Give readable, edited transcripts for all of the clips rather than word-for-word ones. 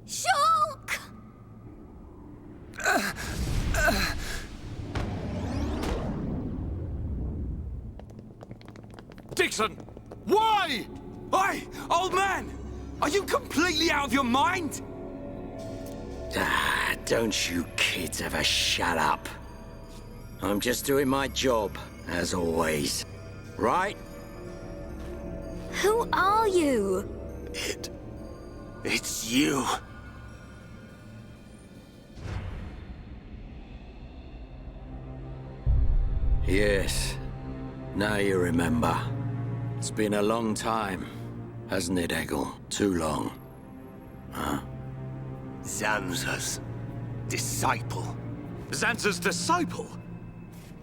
Shulk! Dickson! Why? Oi, old man! Are you completely out of your mind? Don't you kids ever shut up. I'm just doing my job, as always. Right? Who are you? It's you. Yes. Now you remember. It's been a long time, hasn't it, Eggle? Too long. Huh? Zanza's disciple. Zanza's disciple?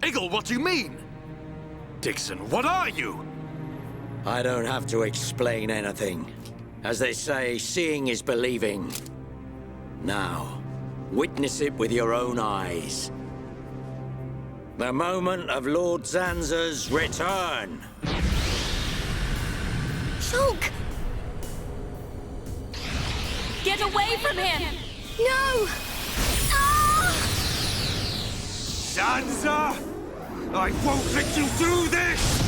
Eggle, what do you mean? Dickson, what are you? I don't have to explain anything. As they say, seeing is believing. Now, witness it with your own eyes. The moment of Lord Zanza's return. Shulk! Get away from him! No! Ah! Zanza! I won't let you do this!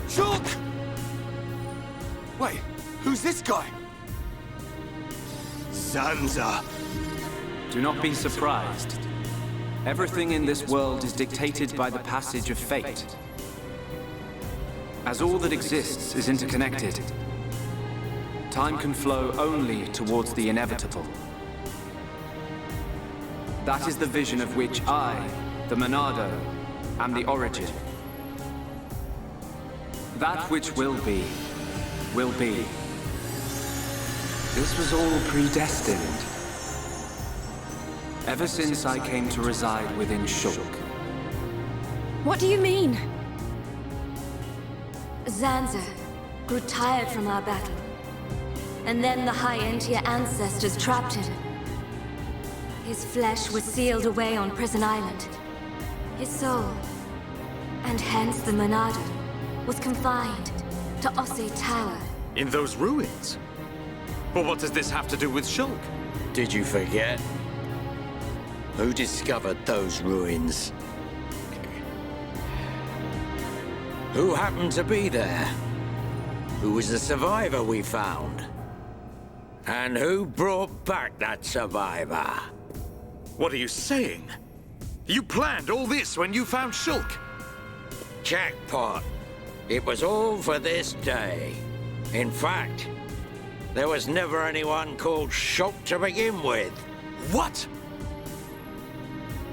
Shulk! Wait, who's this guy? Zanza. Do not be surprised. Everything in this world is dictated by the passage of fate. As all that exists is interconnected, time can flow only towards the inevitable. That is the vision of which I, the Monado, am the origin. That which will be, will be. This was all predestined. Ever since I came to reside within Shulk. What do you mean? Zanza grew tired from our battle. And then the High Entier ancestors trapped him. His flesh was sealed away on Prison Island. His soul, and hence the Monado, was confined to Osse Tower. In those ruins? But what does this have to do with Shulk? Did you forget? Who discovered those ruins? Who happened to be there? Who was the survivor we found? And who brought back that survivor? What are you saying? You planned all this when you found Shulk? Jackpot. It was all for this day. In fact, there was never anyone called Shulk to begin with. What?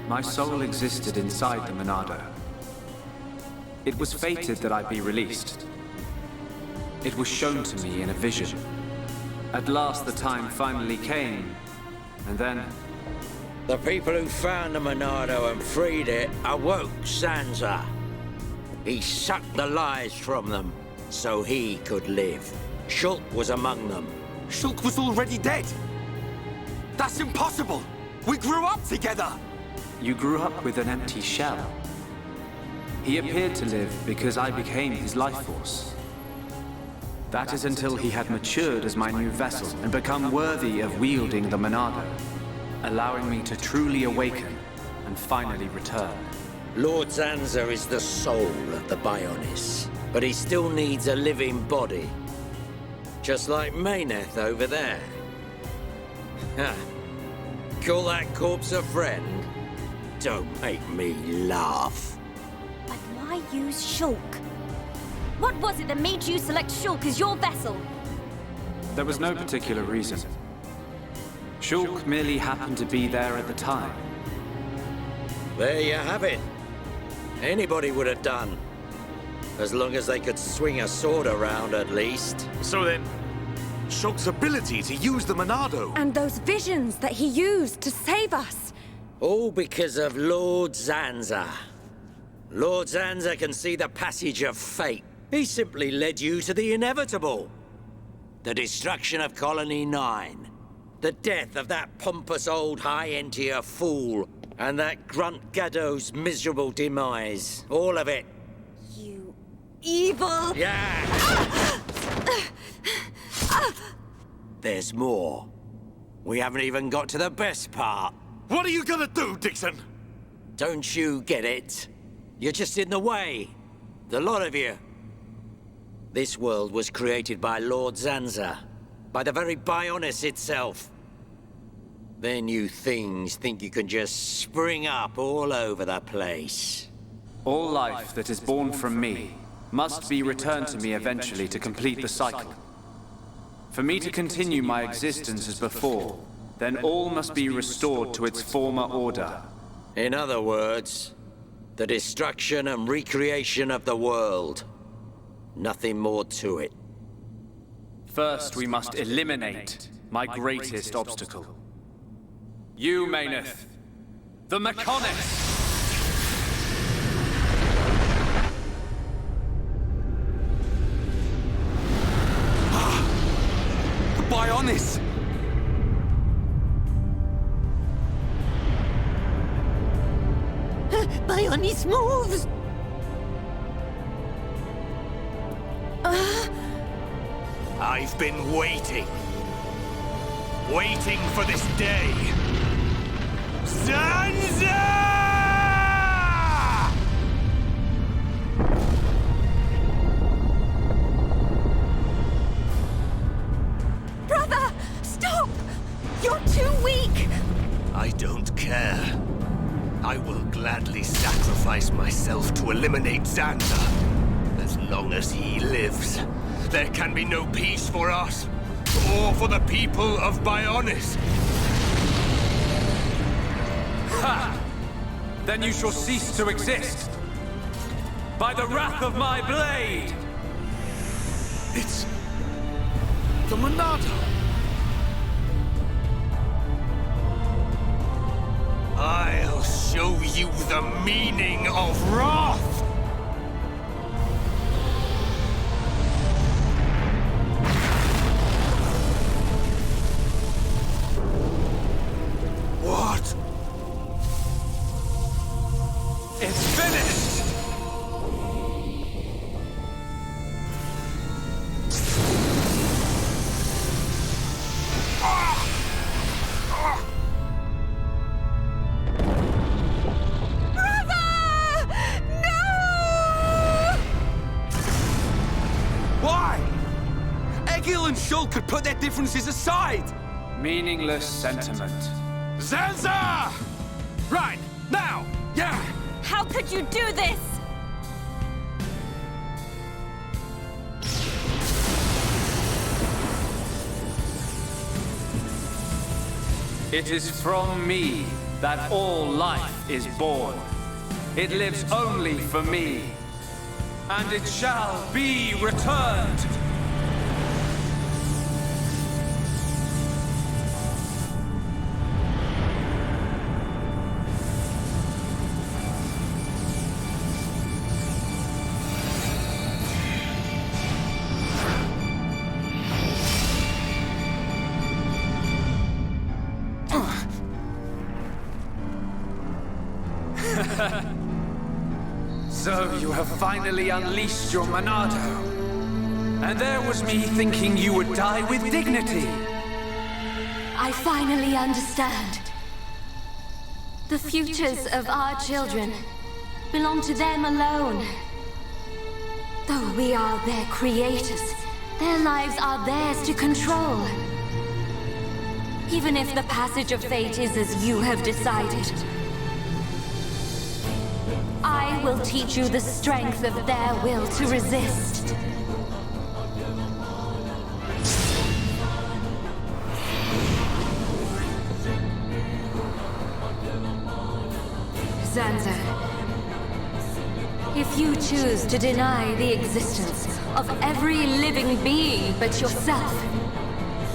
My soul existed inside the Monado. It was fated that I be released. It was shown to me in a vision. At last the time finally came, and then... The people who found the Monado and freed it awoke Zanza. He sucked the lives from them, so he could live. Shulk was among them. Shulk was already dead! That's impossible! We grew up together! You grew up with an empty shell. He appeared to live because I became his life force. That is until he had matured as my new vessel and become worthy of wielding the Monado, allowing me to truly awaken and finally return. Lord Zanza is the soul of the Bionis, but he still needs a living body. Just like Meyneth over there. Ha! Call that corpse a friend? Don't make me laugh. But why use Shulk? What was it that made you select Shulk as your vessel? There was no particular reason. Shulk merely happened to be there at the time. There you have it. Anybody would have done. As long as they could swing a sword around, at least. So then, Shulk's ability to use the Monado... And those visions that he used to save us. All because of Lord Zanza. Lord Zanza can see the passage of fate, He simply led you to the inevitable. The destruction of Colony 9. The death of that pompous old high-entier fool. And that grunt Gaddo's miserable demise. All of it. You evil... Yeah! There's more. We haven't even got to the best part. What are you gonna do, Dickson? Don't you get it? You're just in the way. The lot of you. This world was created by Lord Zanza. By the very Bionis itself. Then you things think you can just spring up all over the place. All life that is born from me must be returned to me eventually to complete the cycle. For me to continue my existence as before, then all must be restored to its former order. In other words, the destruction and recreation of the world. Nothing more to it. First, we must eliminate my greatest obstacle. You, Meyneth, the Mechonis! The Bionis! Bionis moves! I've been waiting. Waiting for this day. Zanza! Brother! Stop! You're too weak! I don't care. I will gladly sacrifice myself to eliminate Zanza. As long as he lives, there can be no peace for us, or for the people of Bionis. Ha! Then you shall cease to exist. By the wrath of my blade! It's... the Monado. I'll show you the meaning of wrath! What? It's finished! Why? Egil and Shulk could put their differences aside! Meaningless sentiment. Zanza! Right, now! Yeah! How could you do this? It is from me that all life is born. It lives only for me. And it shall be returned. So you have finally unleashed your Monado. And there was me thinking you would die with dignity. I finally understand. The futures of our children belong to them alone. Though we are their creators, their lives are theirs to control. Even if the passage of fate is as you have decided, I will teach you the strength of their will to resist. Zanza, if you choose to deny the existence of every living being but yourself,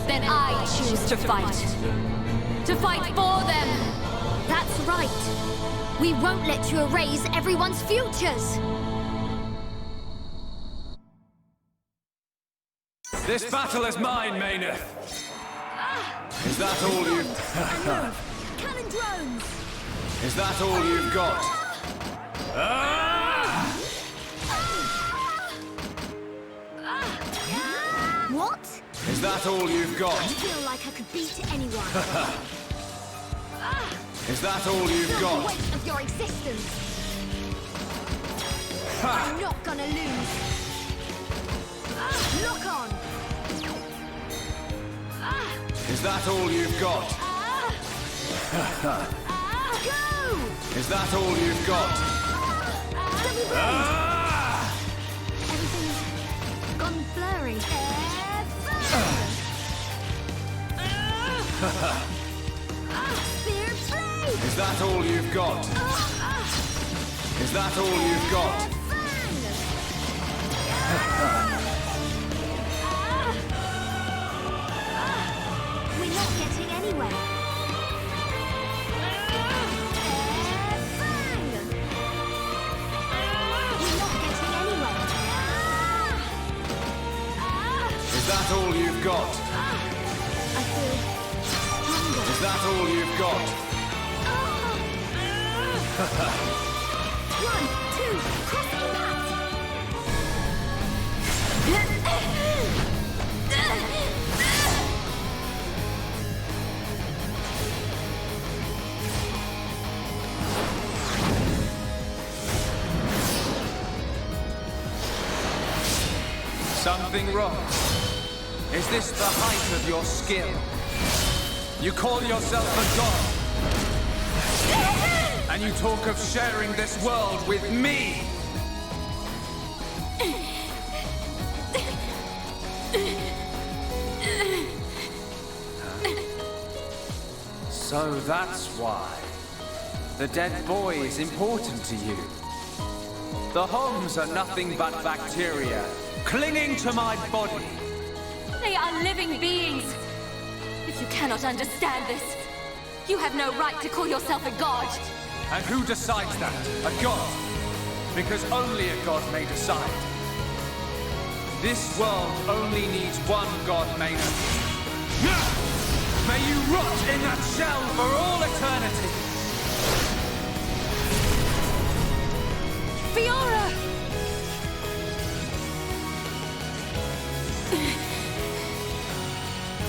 then I choose to fight. To fight for them! That's right. We won't let you erase everyone's futures! This battle is mine, Meyneth. Is that all you... Cannon drones! Is that all you've got? What? Is that all you've got? I feel like I could beat anyone. Is that all you've Feel the got? weight of your existence. I'm not gonna lose. Lock on. Is that all you've got? Go! Is that all you've got? Double blade. Everything's gone blurry. Spear blade. Is that all you've got? Is that all you've got? We're not getting anywhere. Bang! We're not getting anywhere. Is that all you've got? I feel stronger. Is that all you've got? 1, 2, cross impact! Something wrong? Is this the height of your skill? You call yourself a god? And you talk of sharing this world with me? So that's why. The dead boy is important to you. The Homs are nothing but bacteria clinging to my body. They are living beings. If you cannot understand this, you have no right to call yourself a god. And who decides that? A god? Because only a god may decide. This world only needs one god, Meyneth. May you rot in that shell for all eternity! Fiora!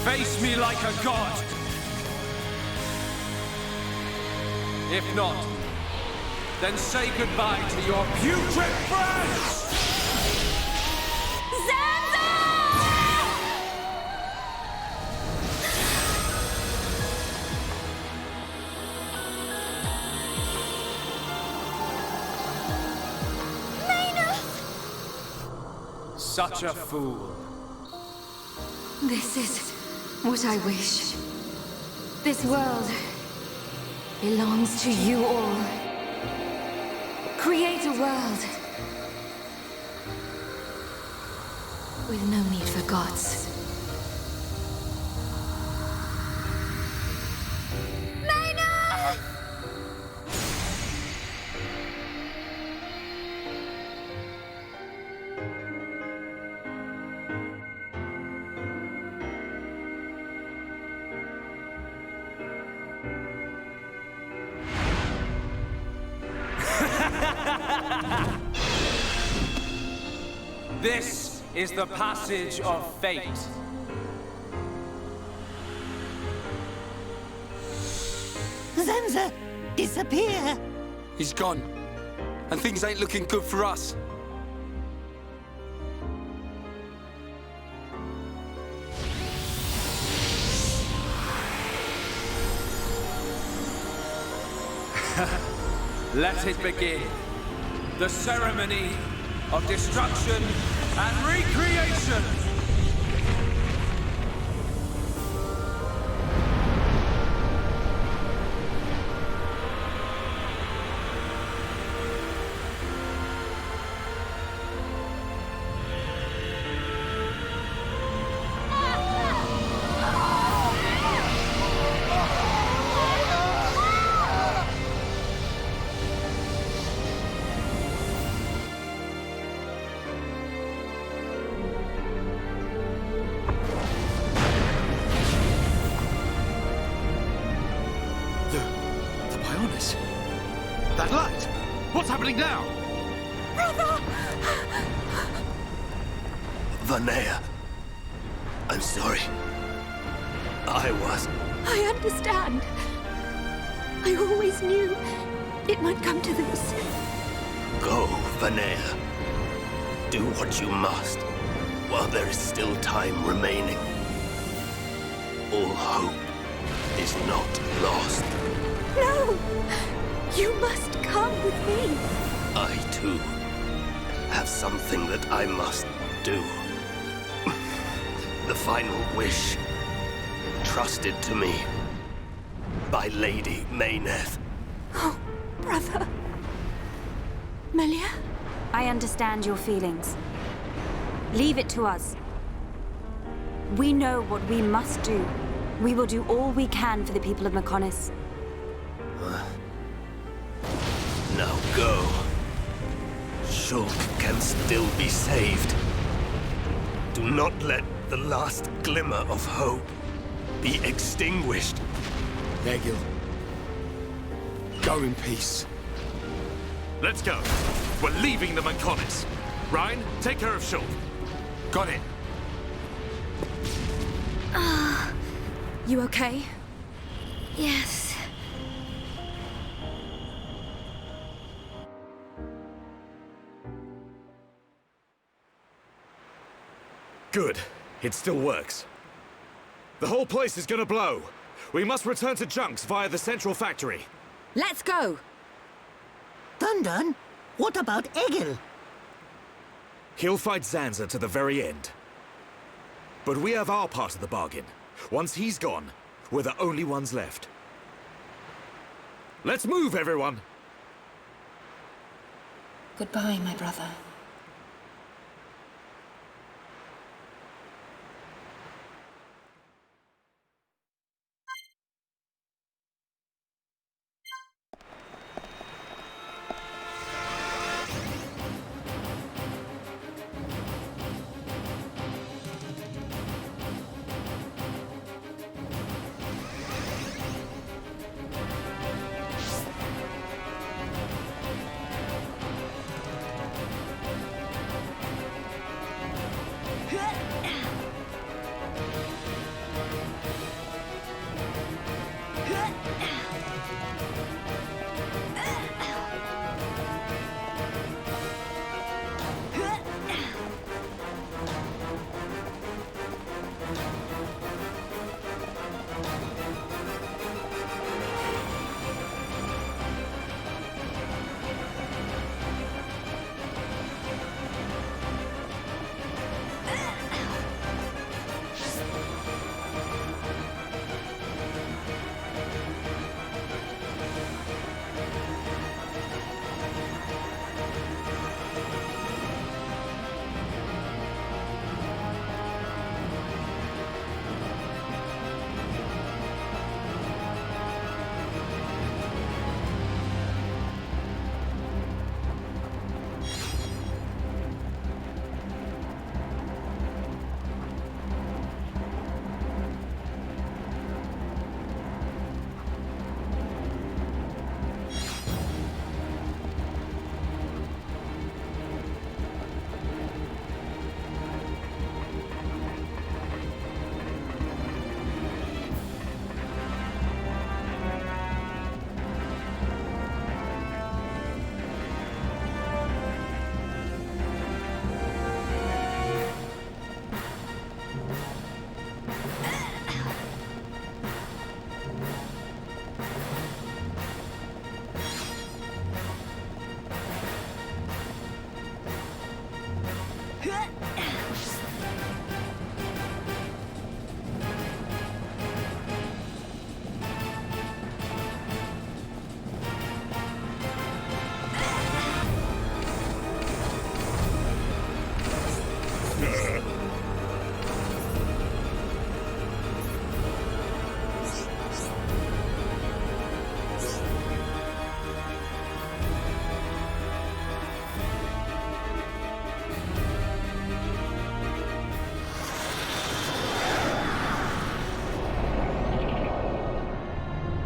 Face me like a god! If not, then say goodbye to your putrid friends! Zanza! Meyneth! Such a fool. This is what I wish. This world belongs to you all. Create a world with no need for gods. Meyneth! This is the passage of fate. Zanza, disappear! He's gone. And things ain't looking good for us. Let it begin. The ceremony of destruction and recreation! happening now? Vanea. I'm sorry. I understand. I always knew it might come to this. Go, Vanea. Do what you must, while there is still time remaining. All hope is not lost. No! You must come with me. I, too, have something that I must do. The final wish, trusted to me by Lady Meyneth. Oh, brother. Melia? I understand your feelings. Leave it to us. We know what we must do. We will do all we can for the people of Meyneth. Now go. Shulk can still be saved. Do not let the last glimmer of hope be extinguished. Egil. Go in peace. Let's go. We're leaving the Meyneth. Ryan, take care of Shulk. Got it. You okay? Yes. Good. It still works. The whole place is gonna blow. We must return to Junks via the central factory. Let's go! Dun, what about Egil? He'll fight Zanza to the very end. But we have our part of the bargain. Once he's gone, we're the only ones left. Let's move, everyone! Goodbye, my brother.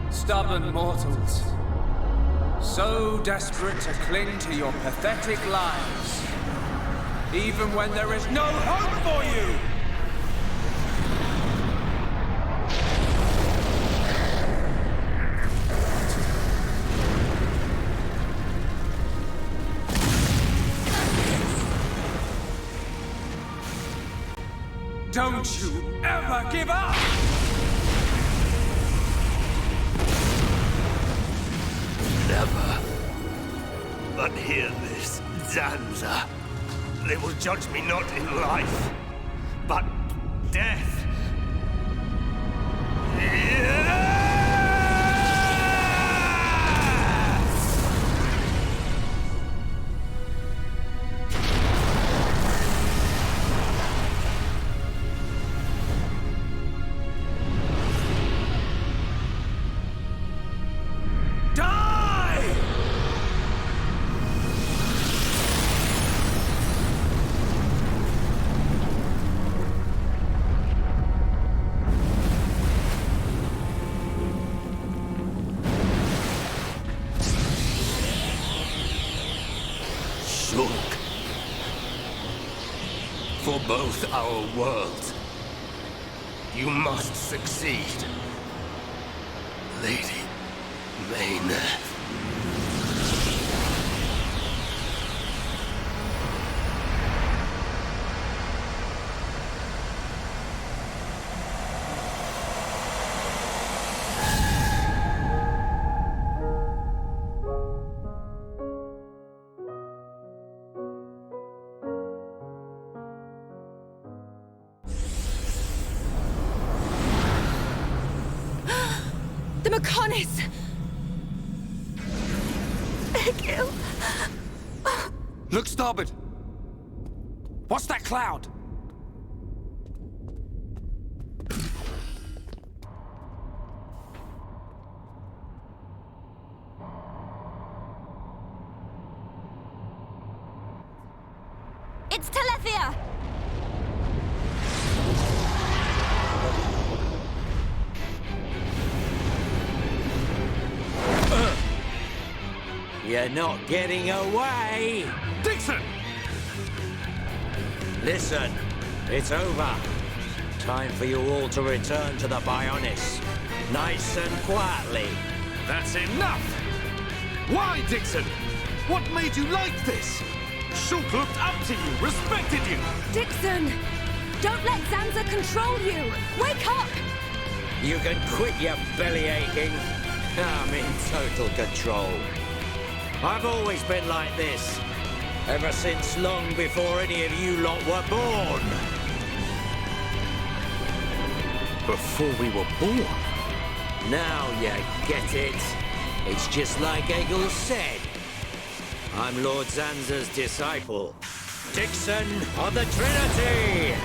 Stubborn mortals. So desperate to cling to your pathetic lives, even when there is no hope for you! Don't you ever give up! Never. But hear this, Zanza. They will judge me not in life, but death. Shulk. For both our worlds, you must succeed. Lady Meyneth. The Bionis! Egil! Look starboard! What's that cloud? It's Telethia! You're not getting away! Dickson! Listen, it's over. Time for you all to return to the Bionis. Nice and quietly. That's enough! Why, Dickson? What made you like this? Shulk looked up to you, respected you! Dickson! Don't let Zanza control you! Wake up! You can quit your belly aching. I'm in total control. I've always been like this. Ever since long before any of you lot were born. Before we were born? Now you get it. It's just like Egil said. I'm Lord Zanza's disciple. Dickson of the Trinity!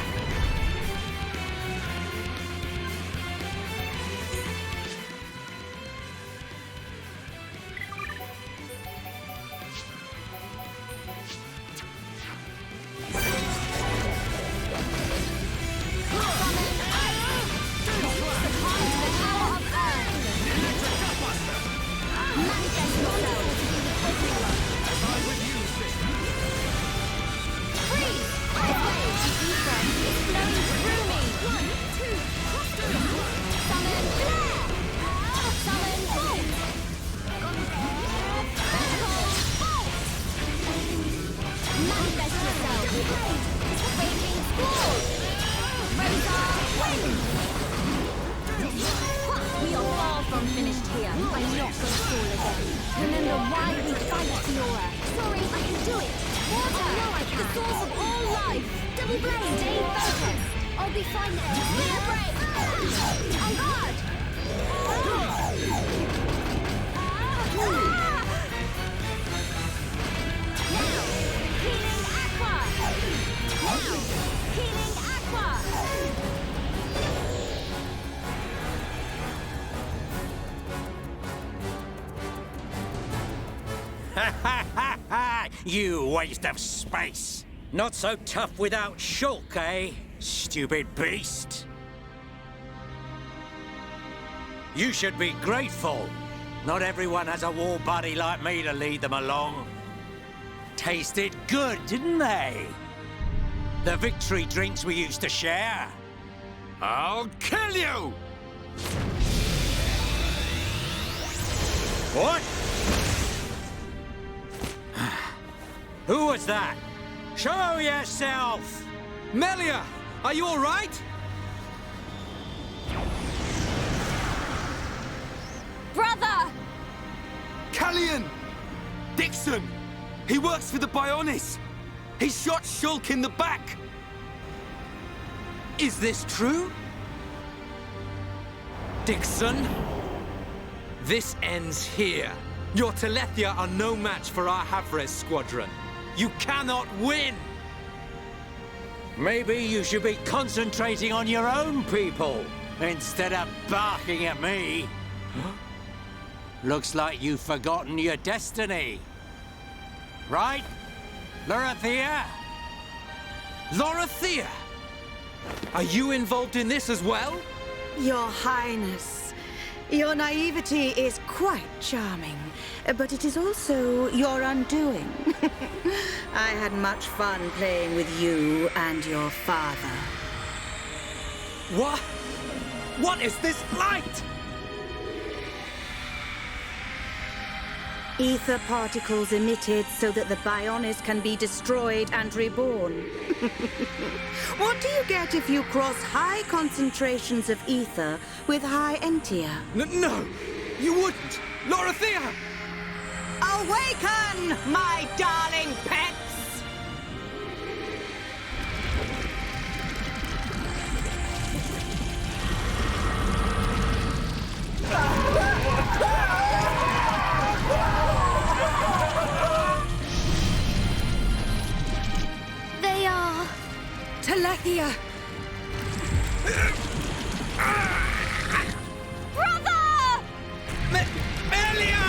We are far from finished here. I'm not going to fall again. Remember why we fight, Fiora. Sorry, I can do it. Water! I know I can. The source of all life. Double blade. Stay focused. I'll be fine now. Spear break. On guard. Now, healing aqua. Now, healing aqua. You waste of space! Not so tough without Shulk, eh? Stupid beast! You should be grateful. Not everyone has a war buddy like me to lead them along. Tasted good, didn't they? The victory drinks we used to share. I'll kill you! What? Who was that? Show yourself! Melia, are you all right? Brother! Callian! Dickson! He works for the Bionis! He shot Shulk in the back! Is this true? Dickson? This ends here. Your Telethia are no match for our Havres squadron. You cannot win! Maybe you should be concentrating on your own people, instead of barking at me. Looks like you've forgotten your destiny. Right? Lorithia? Lorithia! Are you involved in this as well? Your Highness, your naivety is quite charming, but it is also your undoing. I had much fun playing with you and your father. What? What is this light? Ether particles emitted so that the Bionis can be destroyed and reborn. What do you get if you cross high concentrations of ether with high entia? No, you wouldn't! Lorithia! Awaken, my darling pets! They are... Telethia! Brother! Melia!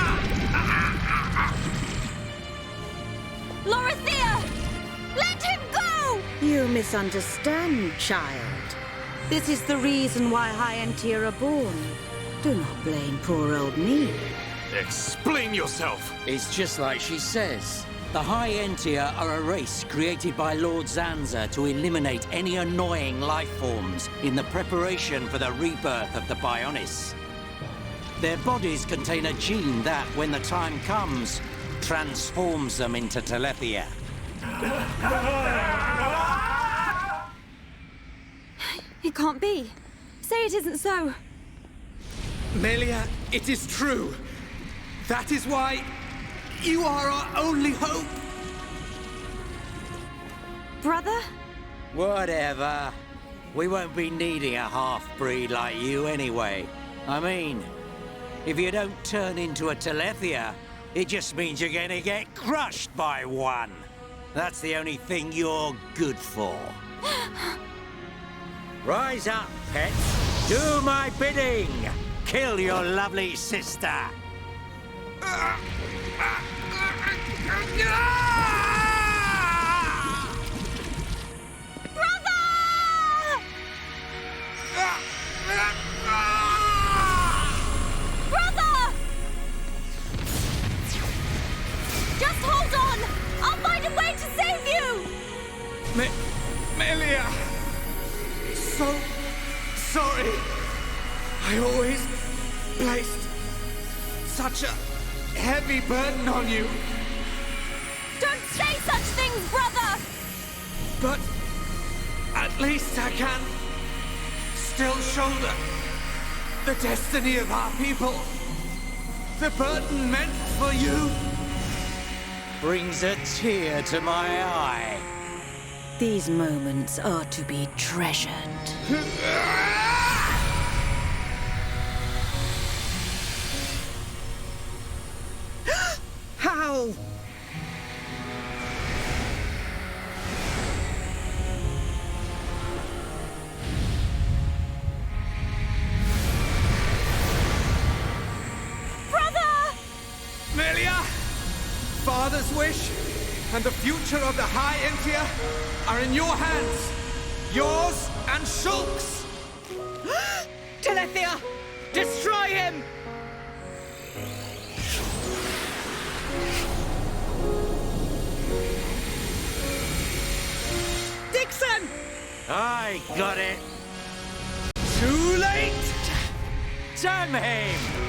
Lorithia! Let him go! You misunderstand, child. This is the reason why high entia are born. Do not blame poor old me. Explain yourself! It's just like she says. The High Entia are a race created by Lord Zanza to eliminate any annoying life forms in the preparation for the rebirth of the Bionis. Their bodies contain a gene that, when the time comes, transforms them into Telethia. It can't be. Say it isn't so. Melia, it is true. That is why you are our only hope. Brother? Whatever. We won't be needing a half-breed like you anyway. I mean, if you don't turn into a Telethia, it just means you're gonna get crushed by one. That's the only thing you're good for. Rise up, pets. Do my bidding. Kill your lovely sister. Brother! Just hold on! I'll find a way to save you! Melia! So sorry. I always placed such a heavy burden on you. Don't say such things, brother! But at least I can still shoulder the destiny of our people. The burden meant for you. Brings a tear to my eye. These moments are to be treasured. How? Brother! Melia! Father's wish and the future of the High Entia are in your hands. Yours and Shulk's. Telethia! Destroy him! I got it! Too late! Damn him!